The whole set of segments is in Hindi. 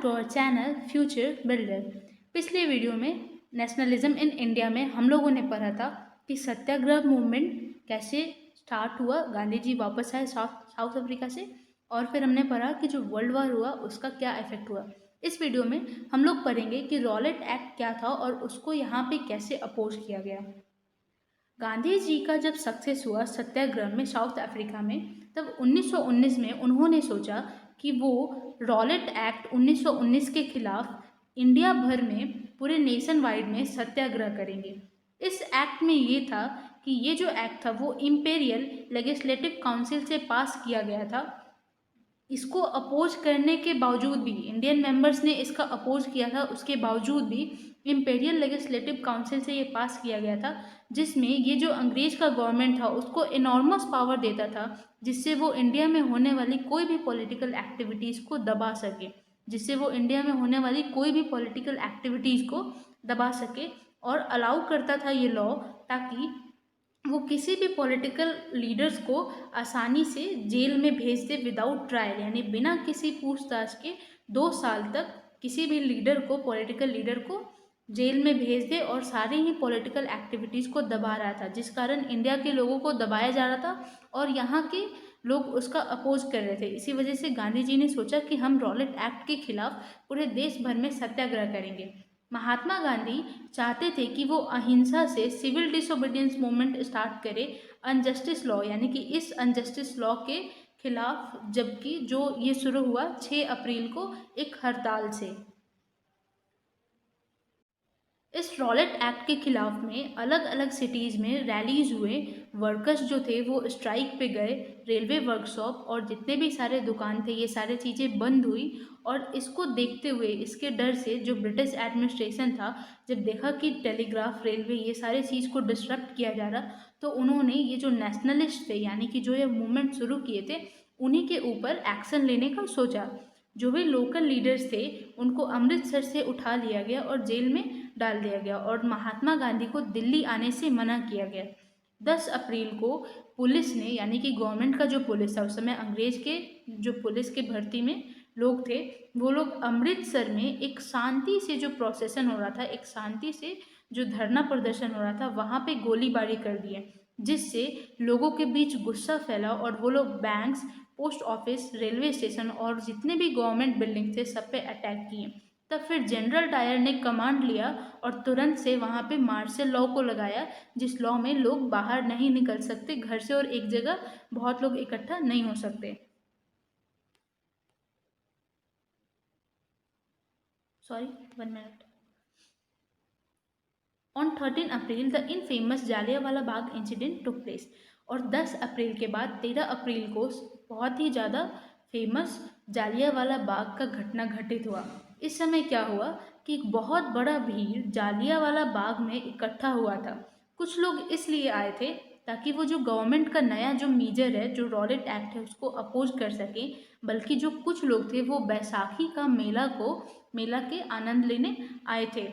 To our channel future builder. पिछले वीडियो में नेशनलिज्म इन इंडिया में हम लोगों ने पढ़ा था कि सत्याग्रह मूवमेंट कैसे स्टार्ट हुआ, गांधी जी वापस आए साउथ अफ्रीका से, और फिर हमने पढ़ा कि जो वर्ल्ड वॉर हुआ उसका क्या इफेक्ट हुआ। इस वीडियो में हम लोग पढ़ेंगे कि रॉलेट एक्ट क्या था और उसको यहाँ पे कैसे अपोज किया गया। गांधी जी का जब सक्सेस हुआ सत्याग्रह में साउथ अफ्रीका में, तब 1919 में उन्होंने सोचा कि वो रॉलेट एक्ट 1919 के खिलाफ इंडिया भर में पूरे नेशन वाइड में सत्याग्रह करेंगे। इस एक्ट में ये था कि ये जो एक्ट था वो इम्पेरियल लेजिस्लेटिव काउंसिल से पास किया गया था। इसको अपोज करने के बावजूद भी, इंडियन मेंबर्स ने इसका अपोज किया था, उसके बावजूद भी इम्पेरियल लेजिस्लेटिव काउंसिल से ये पास किया गया था, जिसमें ये जो अंग्रेज का गवर्नमेंट था उसको इनॉर्मस पावर देता था, जिससे वो इंडिया में होने वाली कोई भी पॉलिटिकल एक्टिविटीज़ को दबा सके, और अलाउ करता था ये लॉ ताकि वो किसी भी पॉलिटिकल लीडर्स को आसानी से जेल में भेज दे विदाउट ट्रायल, यानी बिना किसी पूछताछ के 2 साल तक किसी भी पॉलिटिकल लीडर को जेल में भेज दे, और सारी ही पॉलिटिकल एक्टिविटीज़ को दबा रहा था, जिस कारण इंडिया के लोगों को दबाया जा रहा था और यहाँ के लोग उसका अपोज कर रहे थे। इसी वजह से गांधी जी ने सोचा कि हम रॉलेट एक्ट के खिलाफ पूरे देश भर में सत्याग्रह करेंगे। महात्मा गांधी चाहते थे कि वो अहिंसा से सिविल डिसोबीडियंस मूवमेंट स्टार्ट करे अनजस्टिस लॉ, यानी कि इस अनजस्टिस लॉ के खिलाफ, जबकि जो ये शुरू हुआ 6 अप्रैल को एक हड़ताल से। इस रॉलेट एक्ट के खिलाफ में अलग अलग सिटीज़ में रैलीज हुए, वर्कर्स जो थे वो स्ट्राइक पे गए, रेलवे वर्कशॉप और जितने भी सारे दुकान थे ये सारी चीज़ें बंद हुई। और इसको देखते हुए, इसके डर से जो ब्रिटिश एडमिनिस्ट्रेशन था, जब देखा कि टेलीग्राफ, रेलवे, ये सारे चीज़ को डिस्टर्ब किया जा रहा, तो उन्होंने ये जो नेशनलिस्ट थे, यानी कि जो ये मूवमेंट शुरू किए थे, उन्हीं के ऊपर एक्शन लेने का सोचा। जो भी लोकल लीडर्स थे उनको अमृतसर से उठा लिया गया और जेल में डाल दिया गया, और महात्मा गांधी को दिल्ली आने से मना किया गया। 10 अप्रैल को पुलिस ने, यानी कि गवर्नमेंट का जो पुलिस था, उस समय अंग्रेज के जो पुलिस के भर्ती में लोग थे, वो लोग अमृतसर में एक शांति से जो प्रोसेसन हो रहा था, एक शांति से जो धरना प्रदर्शन हो रहा था, वहाँ पे गोलीबारी कर दिए, जिससे लोगों के बीच गुस्सा फैला और वो लोग banks, post office, railway station और जितने भी गवर्नमेंट बिल्डिंग थे सब पे अटैक किए। तब फिर जनरल डायर ने कमांड लिया और तुरंत से वहाँ पे मार्शल लॉ को लगाया, जिस लॉ में लोग बाहर नहीं निकल सकते घर से और एक जगह बहुत लोग इकट्ठा नहीं हो सकते। Sorry, 1 minute. On 13 April the infamous Jallianwala Bagh incident took place, और 10 अप्रैल के बाद 13 अप्रैल को बहुत ही ज़्यादा फेमस जालियांवाला बाग का घटना घटित हुआ। इस समय क्या हुआ कि एक बहुत बड़ा भीड़ जालियांवाला बाग में इकट्ठा हुआ था। कुछ लोग इसलिए आए थे ताकि वो जो गवर्नमेंट का नया जो मीजर है, जो रॉलेट एक्ट है, उसको अपोज कर सकें, बल्कि जो कुछ लोग थे वो बैसाखी का मेला के आनंद लेने आए थे।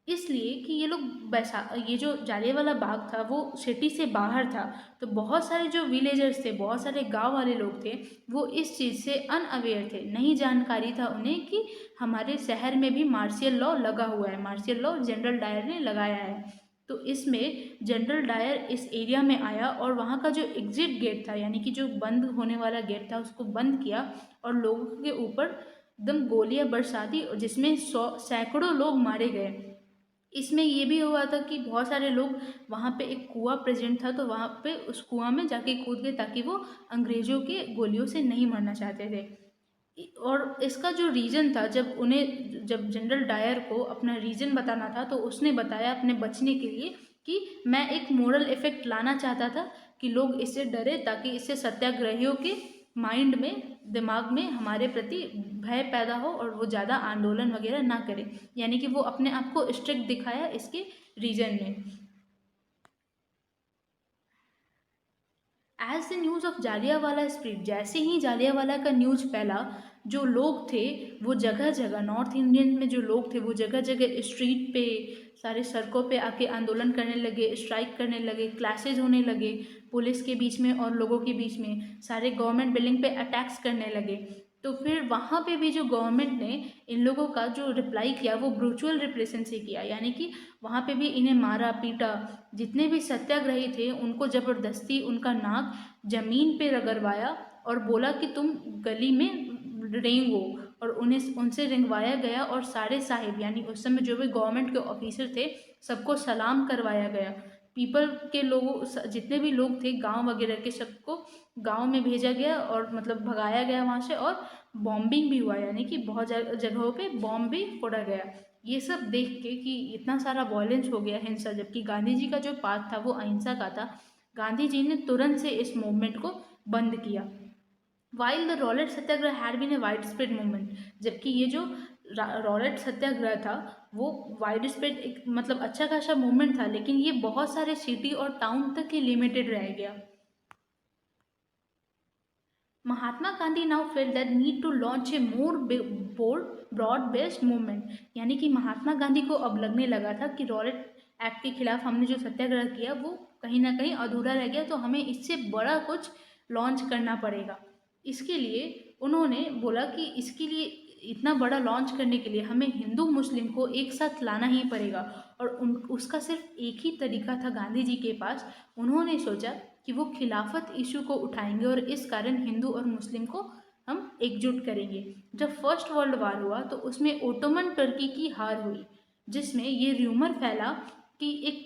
इसलिए कि ये जो जालियांवाला बाग था वो सिटी से बाहर था, तो बहुत सारे जो विलेजर्स थे, बहुत सारे गांव वाले लोग थे, वो इस चीज़ से अनअवेयर थे, नहीं जानकारी था उन्हें कि हमारे शहर में भी मार्शियल लॉ लगा हुआ है, मार्शियल लॉ जनरल डायर ने लगाया है। तो इसमें जनरल डायर इस एरिया में आया और वहाँ का जो एग्जिट गेट था, यानी कि जो बंद होने वाला गेट था, उसको बंद किया और लोगों के ऊपर एकदम गोलियां बरसा दी, जिसमें सैकड़ों लोग मारे गए। इसमें ये भी हुआ था कि बहुत सारे लोग, वहाँ पे एक कुआं प्रेजेंट था, तो वहाँ पे उस कुआं में जाके कूद गए ताकि वो अंग्रेज़ों के गोलियों से नहीं मरना चाहते थे। और इसका जो रीज़न था, जब जनरल डायर को अपना रीज़न बताना था, तो उसने बताया अपने बचने के लिए कि मैं एक मोरल इफ़ेक्ट लाना चाहता था कि लोग इससे डरे, ताकि इससे सत्याग्रहियों के माइंड में, दिमाग में हमारे प्रति भय पैदा हो और वो ज़्यादा आंदोलन वगैरह ना करें, यानी कि वो अपने आप को स्ट्रिक्ट दिखाया इसके रीजन में। As the news of Jallianwala spread, जैसे ही जालियांवाला का न्यूज़ फैला, जो लोग थे वो जगह जगह, नॉर्थ इंडियन में जो लोग थे वो जगह जगह स्ट्रीट पे, सारे सड़कों पे आके आंदोलन करने लगे, स्ट्राइक करने लगे, क्लैशेज होने लगे पुलिस के बीच में और लोगों के बीच में, सारे गवर्नमेंट बिल्डिंग पे अटैक्स करने लगे। तो फिर वहाँ पे भी जो गवर्नमेंट ने इन लोगों का जो रिप्लाई किया वो ब्रूचुअल रिप्रेशन से किया, यानी कि वहाँ पे भी इन्हें मारा पीटा। जितने भी सत्याग्रही थे उनको ज़बरदस्ती उनका नाक जमीन पे रगड़वाया और बोला कि तुम गली में रेंगो, और उन्हें उनसे रिंगवाया गया। और सारे साहिब यानी उस समय जो भी गवर्नमेंट के ऑफिसर थे सबको सलाम करवाया गया। पीपल के लोगों जितने भी लोग थे गांव वगैरह के सबको गांव में भेजा गया और मतलब भगाया गया वहाँ से, और बॉम्बिंग भी हुआ, यानी कि बहुत जगहों पे बॉम्ब भी फोड़ा गया। ये सब देख के कि इतना सारा वॉयलेंस हो गया, हिंसा, जबकि गांधी जी का जो पाथ था वो अहिंसा का था, गांधी जी ने तुरंत से इस मूवमेंट को बंद किया। While the Rowlatt Satyagraha had been a wide spread movement, जबकि ये जो रॉलेट सत्याग्रह था वो वाइड स्प्रेड एक मतलब अच्छा खासा मूवमेंट था, लेकिन ये बहुत सारे सिटी और टाउन तक ही लिमिटेड रह गया। Mahatma Gandhi now felt that need to launch a more bold broad based movement, यानी कि महात्मा गांधी को अब लगने लगा था कि रॉलेट एक्ट के खिलाफ हमने जो सत्याग्रह किया वो कहीं ना कहीं अधूरा रह गया, तो हमें इससे बड़ा कुछ लॉन्च करना पड़ेगा। इसके लिए उन्होंने बोला कि इसके लिए इतना बड़ा लॉन्च करने के लिए हमें हिंदू मुस्लिम को एक साथ लाना ही पड़ेगा, और उसका सिर्फ एक ही तरीका था गांधी जी के पास। उन्होंने सोचा कि वो खिलाफत इशू को उठाएंगे और इस कारण हिंदू और मुस्लिम को हम एकजुट करेंगे। जब फर्स्ट वर्ल्ड वार हुआ तो उसमें ओटोमन टर्की की हार हुई, जिसमें ये र्यूमर फैला कि एक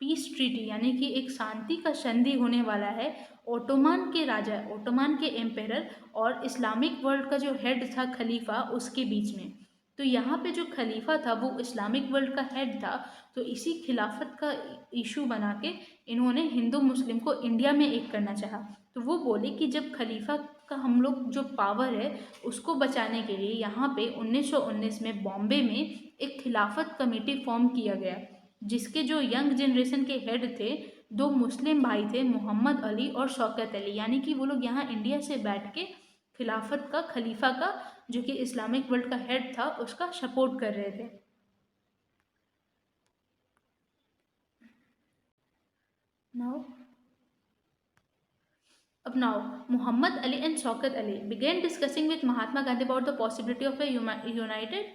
पीस ट्रीटी यानी कि एक शांति का संधि होने वाला है ओटोमान के राजा, ओटोमान के एम्पेरर और इस्लामिक वर्ल्ड का जो हेड था खलीफा उसके बीच में। तो यहाँ पे जो खलीफा था वो इस्लामिक वर्ल्ड का हेड था, तो इसी खिलाफत का इशू बना के इन्होंने हिंदू मुस्लिम को इंडिया में एक करना चाहा। तो वो बोले कि जब खलीफा का हम लोग जो पावर है उसको बचाने के लिए यहाँ पे 1919 में बॉम्बे में एक खिलाफत कमेटी फॉर्म किया गया, जिसके जो यंग जनरेशन के हेड थे दो मुस्लिम भाई थे, मोहम्मद अली और शौकत अली, यानी कि वो लोग यहाँ इंडिया से बैठ के खिलाफत का खलीफा का जो कि इस्लामिक वर्ल्ड का हेड था उसका सपोर्ट कर रहे थे। नाउ अब now Muhammad Ali and Shaukat Ali began discussing with Mahatma Gandhi about the possibility of a united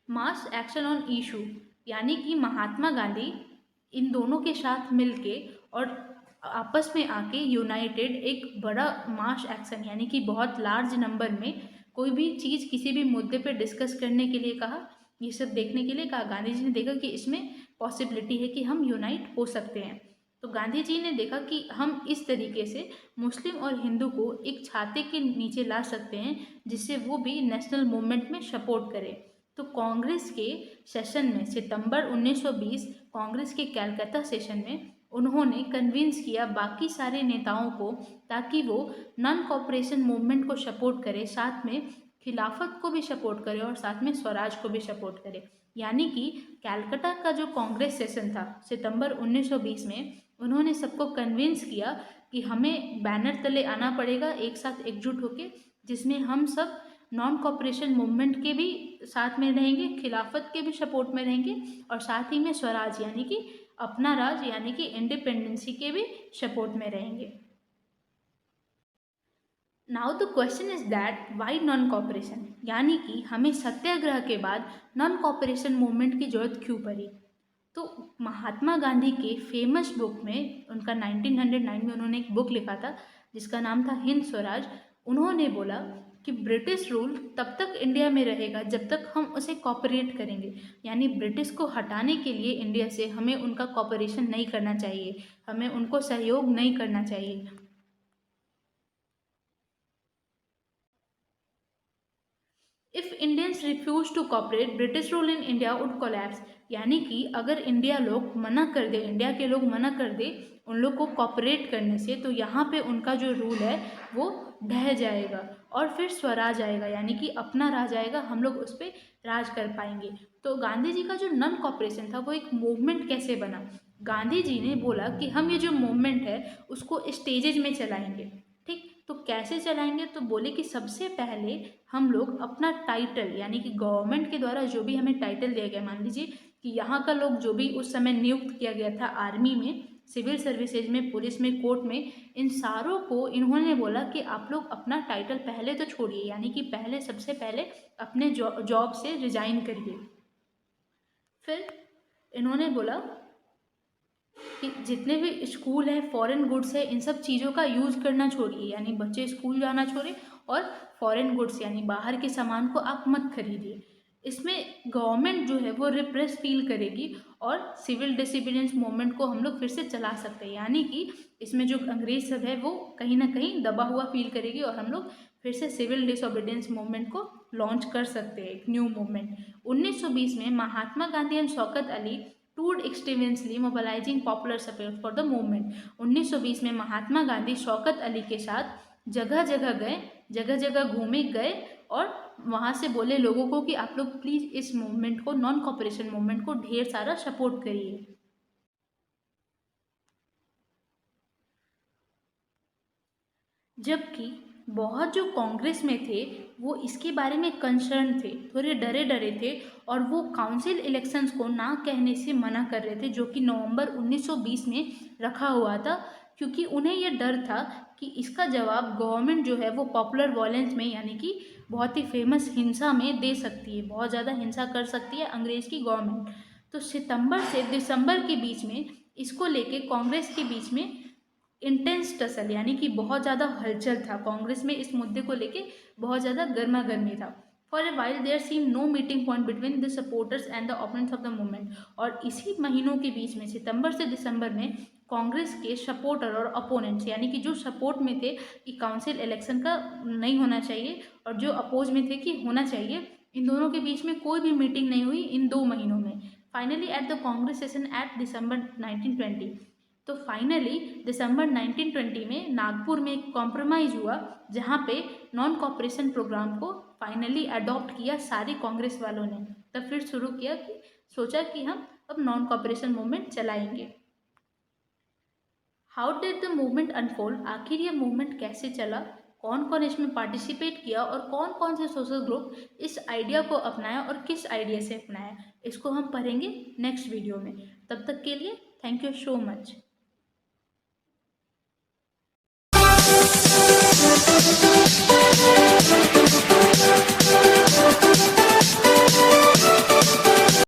mass action on issue, यानी कि महात्मा गांधी इन दोनों के साथ मिलके और आपस में आके यूनाइटेड एक बड़ा मास एक्शन यानी कि बहुत लार्ज नंबर में कोई भी चीज़ किसी भी मुद्दे पे डिस्कस करने के लिए कहा, ये सब देखने के लिए कहा। गांधी जी ने देखा कि इसमें पॉसिबिलिटी है कि हम यूनाइट हो सकते हैं, तो गांधी जी ने देखा कि हम इस तरीके से मुस्लिम और हिंदू को एक छाते के नीचे ला सकते हैं जिससे वो भी नेशनल मूवमेंट में सपोर्ट करें। तो कांग्रेस के सेशन में सितंबर 1920 कांग्रेस के कलकत्ता सेशन में उन्होंने कन्विंस किया बाकी सारे नेताओं को ताकि वो नॉन कॉपरेशन मूवमेंट को सपोर्ट करे, साथ में खिलाफत को भी सपोर्ट करे और साथ में स्वराज को भी सपोर्ट करे। यानी कि कलकत्ता का जो कांग्रेस सेशन था सितंबर 1920 में उन्होंने सबको कन्विंस किया कि हमें बैनर तले आना पड़ेगा एक साथ एकजुट होके, जिसमें हम सब नॉन कॉपरेशन मूवमेंट के भी साथ में रहेंगे, खिलाफत के भी सपोर्ट में रहेंगे और साथ ही में स्वराज यानी कि अपना राज यानी कि इंडिपेंडेंसी के भी सपोर्ट में रहेंगे। Now the question is that why non cooperation, यानी कि हमें सत्याग्रह के बाद नॉन कॉपरेशन मूवमेंट की जरूरत क्यों पड़ी। तो महात्मा गांधी के फेमस बुक में उनका 1909 में उन्होंने एक बुक लिखा था जिसका नाम था हिंद स्वराज। उन्होंने बोला कि ब्रिटिश रूल तब तक इंडिया में रहेगा जब तक हम उसे कॉपरेट करेंगे, यानी ब्रिटिश को हटाने के लिए इंडिया से हमें उनका कॉपरेशन नहीं करना चाहिए, हमें उनको सहयोग नहीं करना चाहिए। If Indians refuse to cooperate British rule in India would collapse, यानी कि अगर इंडिया लोग मना कर दे, इंडिया के लोग मना कर दे उन लोग को कॉपरेट करने से, तो यहाँ पे उनका जो रूल है वो ढह जाएगा और फिर स्वराज आएगा यानी कि अपना राज आएगा, हम लोग उस पर राज कर पाएंगे। तो गांधी जी का जो नॉन कॉपरेशन था वो एक मूवमेंट कैसे बना। गांधी जी ने बोला कि हम ये जो मूवमेंट है उसको स्टेजेज में चलाएंगे। ठीक, तो कैसे चलाएंगे, तो बोले कि सबसे पहले हम लोग अपना टाइटल यानी कि गवर्नमेंट के द्वारा जो भी हमें टाइटल दिया गया, मान लीजिए कि यहाँ का लोग जो भी उस समय नियुक्त किया गया था आर्मी में, सिविल सर्विसेज में, पुलिस में, कोर्ट में, इन सारों को इन्होंने बोला कि आप लोग अपना टाइटल पहले तो छोड़िए, यानी कि पहले सबसे पहले अपने जॉब से रिजाइन करिए। फिर इन्होंने बोला कि जितने भी स्कूल हैं, फॉरेन गुड्स है, इन सब चीज़ों का यूज़ करना छोड़िए, यानी बच्चे स्कूल जाना छोड़े और फॉरेन गुड्स यानी बाहर के सामान को आप मत खरीदिए। इसमें गवर्नमेंट जो है वो रिप्रेस फील करेगी और सिविल डिसोबीडियंस मूवमेंट को हम लोग फिर से चला सकते हैं, यानी कि इसमें जो अंग्रेज सब है वो कहीं ना कहीं दबा हुआ फील करेगी और हम लोग फिर से सिविल डिसोबीडियंस मूवमेंट को लॉन्च कर सकते हैं, एक न्यू मूवमेंट। 1920 में Mahatma Gandhi and Shaukat Ali toured extensively mobilizing popular support for the movement। 1920 में महात्मा गांधी शौकत अली के साथ जगह जगह गए, जगह जगह घूमे गए और वहाँ से बोले लोगों को कि आप लोग प्लीज़ इस मूवमेंट को, नॉन कॉपरेशन मूवमेंट को ढेर सारा सपोर्ट करिए। जबकि बहुत जो कांग्रेस में थे वो इसके बारे में कंसर्न थे, थोड़े डरे डरे थे और वो काउंसिल इलेक्शंस को ना कहने से मना कर रहे थे, जो कि नवंबर 1920 में रखा हुआ था, क्योंकि उन्हें ये डर था कि इसका जवाब गवर्नमेंट जो है वो पॉपुलर वायलेंस में, यानी कि बहुत ही फेमस हिंसा में दे सकती है, बहुत ज़्यादा हिंसा कर सकती है अंग्रेज की गवर्नमेंट। तो सितंबर से दिसंबर के बीच में इसको लेके कांग्रेस के बीच में इंटेंस टसल, यानी कि बहुत ज़्यादा हलचल था कांग्रेस में, इस मुद्दे को लेके बहुत ज़्यादा गर्मा गर्मी था। For a while there seem no meeting point between the supporters and the opponents of the movement. और इसी महीनों के बीच में सितंबर से दिसंबर में कांग्रेस के सपोर्टर और अपोनेंट्स, यानी कि जो सपोर्ट में थे कि काउंसिल इलेक्शन का नहीं होना चाहिए और जो अपोज में थे कि होना चाहिए, इन दोनों के बीच में कोई भी मीटिंग नहीं हुई इन 2 महीनों में। Finally at the Congress session at December 1920, तो फाइनली दिसंबर 1920 में नागपुर में एक कॉम्प्रोमाइज़ हुआ, जहाँ पे नॉन कॉपरेशन प्रोग्राम को फाइनली अडॉप्ट किया सारे कांग्रेस वालों ने। तब फिर शुरू किया कि सोचा कि हम अब नॉन कॉपरेशन मूवमेंट चलाएंगे। How did the movement unfold, आखिर ये मूवमेंट कैसे चला, कौन कौन इसमें पार्टिसिपेट किया और कौन कौन से सोशल ग्रुप इस आइडिया को अपनाया और किस आइडिया से अपनाया, इसको हम पढ़ेंगे नेक्स्ट वीडियो में। तब तक के लिए थैंक यू सो मच।